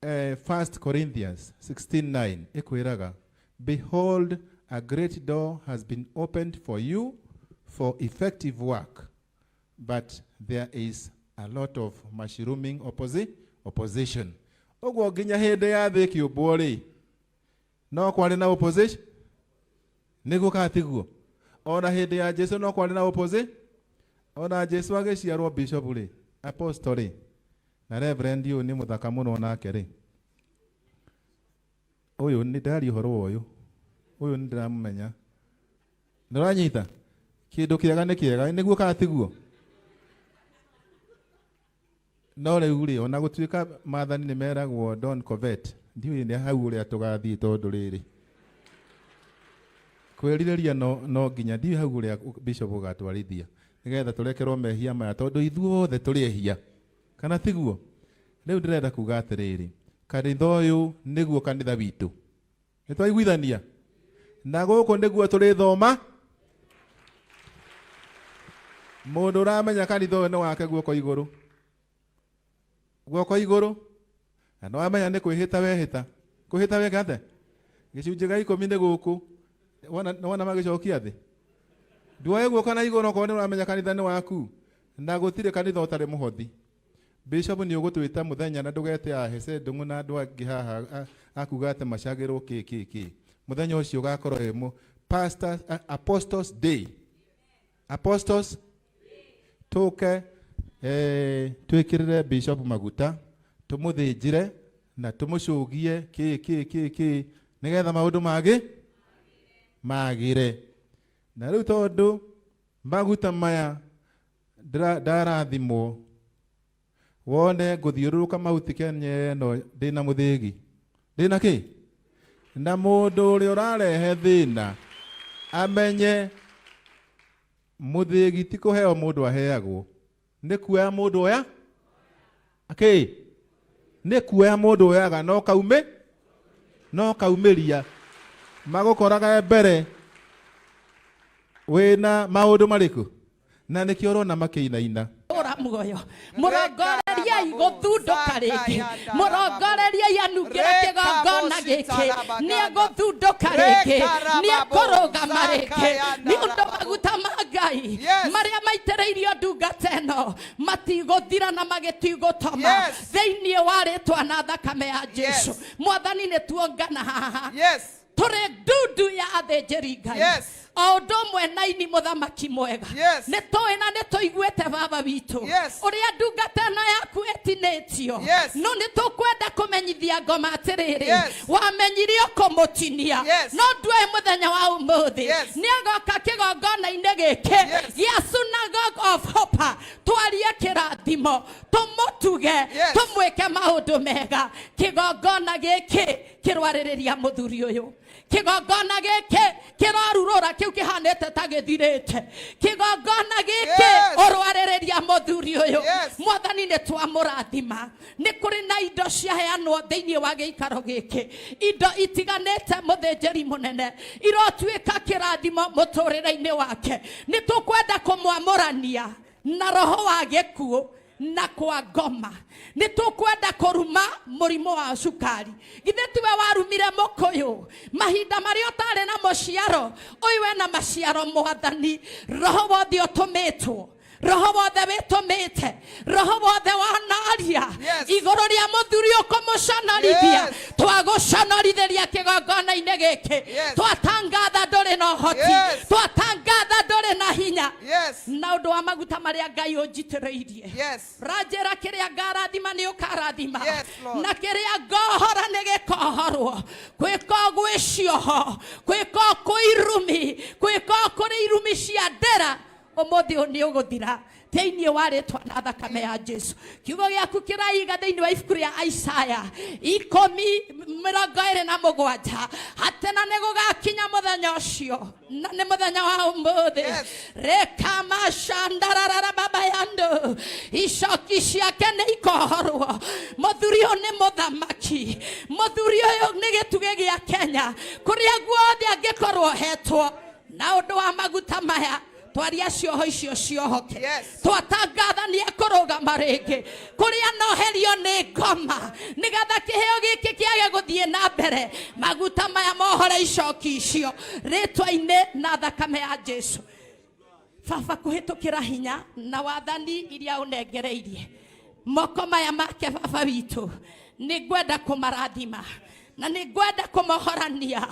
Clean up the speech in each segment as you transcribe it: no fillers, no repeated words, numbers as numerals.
1 Corinthians 16:9 ikwiraga, behold, a great door has been opened for you for effective work, but there is a lot of mushrooming opposition. Ogwo ginya hende ya thi kiumbo ri no kwari na opposition nigo katiguo. Ona hende ya Jesu no kwari na opposition. Ona Jesu agiciarwo bishop ri, apostle ri, na reverend yu ni muthaka muno nake ri. Uyu ni ndari horo uyu. Uyu ni ndiramumenya. Ndiranyita kindu kiega ni kiega niguo katiguo. No rĩu rĩ, ona gũtuĩka maathani nĩ meragwo don't covet, ndiũĩ nĩ hau ũrĩa tũgathiĩ tondũ rĩrĩ kwĩrirĩria no nginya ndiũĩ hau ũrĩa bishop ũgatwarithia nĩgetha tũrekerwo mehia maya tondũ ithuothe tũrĩ ehia, kana tiguo? Rĩu ndĩrenda kuga atĩrĩrĩ, kanitha ũyũ nĩguo kanitha witũ, nĩ twaiguithania na gũkũ nĩguo tũrĩ thoma. Mũndũ ũramenya kanitha ũyũ nĩ wake guoko igũrũ, guoko iguru, na no amenya ni kwihita wehita, kwihita wekate gicunje ga 10 ni guku, wona magicokia thi nduoye guoko na iguru ko ni uramenya kanitha ni waku, na gutire kanitha utari muhothi. Bishop ni ugutwita muthenya na ndugete ahece ndungu na andu angi haha akugate macagirwo kiki muthenya ucio gakorwo emu pastors apostles day, apostles tuke twikirire bishop maguta, tumuthinjire na tumucugie ki nigetha maundu magire. Na riu tondu maguta maya ndarathimwo, wone nguthiururuka mauti Kenya no ndina muthigi, ndina ki na mundu uri urarehe thina amenye muthigi ti kuheo mundu aheagwo, ni kuoya mundu oya okay, ni kuoya mundu oyaga no kaumiria magukoraga mbere wina maundu mariku na nikio urona makiinaina ora mugoyo murongoreria igũthundũka rĩngĩ, murongoreria anungira kĩgongona gĩkĩ nĩ egũthundũka rĩngĩ, nĩ ekũrũgama rĩngĩ nĩ ũndũ maguta ma Ngai marĩa maitĩrĩirio ndungata ĩno matigũthira na magĩtigũtoma thĩinĩ wa rĩtwa na thakame ya Jesu. Mwathani nĩ tuongana haha tũrĩ ndundu ya athĩnjĩri Ngai, o ũndũ ũmwe na ini mũthamaki mwega, nĩ tũĩ na nĩ tũiguĩte baba witũ ũrĩa ndungata ĩno yaku ĩtinĩtio, no nĩ tũkwenda kũmenyithia ngoma atĩrĩrĩ, wamenyirio kũmũtinia, no nduoĩ mũthenya wa ũmũthĩ nĩ agoka kĩgongona-inĩ gĩkĩ gĩa Synagogue of Hope, twarie kĩrathimo, tũmũtuge, tũmwĩke maũndũ mega. Kĩgongona gĩkĩ kĩrwarĩrĩria mũthuri ũyũ, kĩgongona gĩkĩ kĩrarurũra kĩu kĩhanĩte ta gĩthirĩte, kĩgongona gĩkĩ ũrwarĩrĩria mũthuri ũyũ. Mwathani nĩ twamũrathima, nĩ kũrĩ na indo ciaheanwo thĩinĩ wa gĩikaro gĩkĩ, indo itiganĩte mũthĩnjĩri mũnene irotuĩka kĩrathimo mũtũrĩre-inĩ wake. Nĩ tũkwenda kũmwamũrania na roho wa gĩkuũ na kwa ngoma, nĩ tũkwenda kũruma mũrimũ wa cukari. Githĩ tiwe warumire mũkũyũ mahinda marĩa ũtarĩ na mũciaro, ũyũ wena maciaro Mwathani. Roho wothe ũtũmĩtwo, roho wothe wĩtũmĩte, roho wothe wanaria igũrũ rĩa mũthuri ũkũmũconorithia, twagũconorithĩria kĩgongona-inĩ gĩkĩ, twatangatha ndũrĩ na ũhoti, twatangatha ndũrĩ na hinya na ũndũ wa maguta marĩa Ngai ũnjitĩrĩirie. Ranjĩra kĩrĩa ngarathima nĩ ũkarathima, na kĩrĩa ngohora nĩ gĩkohorwo. Kwĩko gwĩ cioho, kwĩko kwĩ irumi, kwĩko kũrĩ irumi cia ndera, ũmũthĩ ũyũ nĩ ũgũthira thĩinĩ wa rĩtwa na thakame ya Jesu. Kiugo gĩaku kĩraiga thĩinĩ wa ibuku rĩa Isaya 10:27 atena nĩ gũgakinya mũthenya ũcio, na nĩ mũthenya wa ũmũthĩ. Rekama shandarara baba yandu, icoki ciake nĩ ikohorwo. Mũthuri ũyũ nĩ mũthamaki, mũthuri ũyũ nĩ gĩtugĩ gĩa Kenya, kũrĩa guothe angĩkorwo hetwo na ũndũ wa maguta maya twaria cioho icio ciohoke twatangatha nĩ ekũrũgama rĩngĩ kũrĩa noherio nĩ ngoma nĩgetha kĩheo gĩkĩ kĩage gũthiĩ na mbere maguta maya mohore icoki icio rĩtwa-inĩ na thakame ya Jesu. Baba kũhĩtũkĩra hinya na wathani iria ũnengereirie moko maya make baba witũ nĩngwenda kũmarathima na nĩngwenda kũmohorania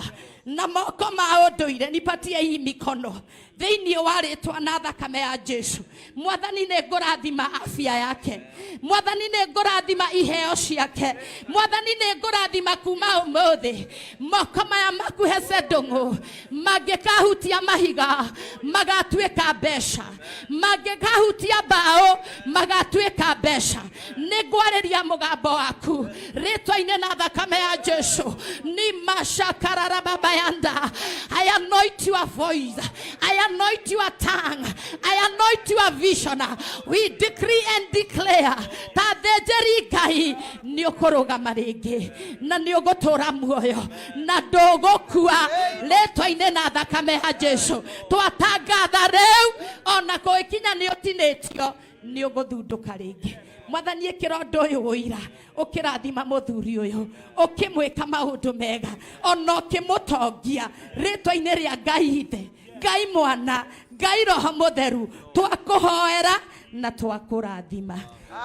na moko ma ũndũire nipatie hii mikono thĩinĩ wa rĩtwa na thakame ya Jesu. Mwathani nĩngũrathima afya yake, Mwathani nĩngũrathima iheo ciake, Mwathani nĩngũrathima kuma ũmũthĩ moko maya makuhece ndũng'ũ mangĩkahutia mahiga magatuĩka mbeca, mangĩkahutia mbaũ magatuĩka mbeca. Nĩngwarĩria mũgambo waku rĩtwa-inĩ na thakame ya Jesu. Ni mashakarara babayanda. I anoint your voice, I anoint your tongue, I anoint your vision. We decree and declare that the Jerikai nĩũkũrũgama rĩngĩ na nĩũgũtũra muoyo na ndũgũkua rĩtwa-inĩ na thakame ya Jesu. Twatangatha rĩu ona gũgĩkinya nĩũtinĩtio nĩũgũthundũka rĩngĩ. Mwathani ĩkĩra ũndũ ũyũ ũira ũkĩrathima mũthuri ũyũ ũkĩmwĩka maũndũ mega ona ũkĩmũtongia rĩtwa-inĩ rĩa Ngai Ithe, Ngai Mwana, Ngai Roho Mũtheru twakũhoera na twakũrathima.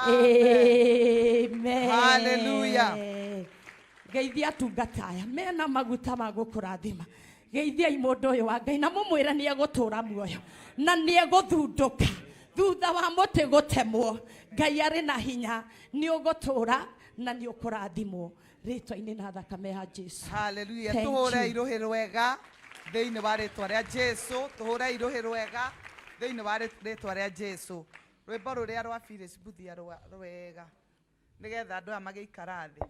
Amen. Hallelujah. Geithia atungata aya mena maguta ma gũkũrathima. Geithiai mũndũ ũyũ wa Ngai na mũmwĩre nĩegũtũra muoyo na nĩegũthundũka thutha wa mũtĩ gũtemwo. Ngai arĩ na hinya nĩũgũtũra na nĩũkũrathimwo rĩtwa-inĩ na thakame ya Jesu. Hallelujah. Tũhũre iruhĩ rwega thĩinĩ wa rĩtwa rĩa Jesu. Tũhũre iruhĩ rwega thĩinĩ wa rĩtwa rĩa Jesu. Rwĩmbo rũrĩa rwa Phyllis Buthia rwega nĩgetha andũ aya magĩikara thĩ.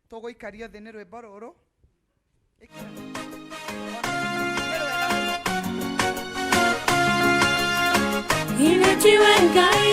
Tũgũikario thĩ nĩ rwĩmbo rũrũ. Imetiwe Ngai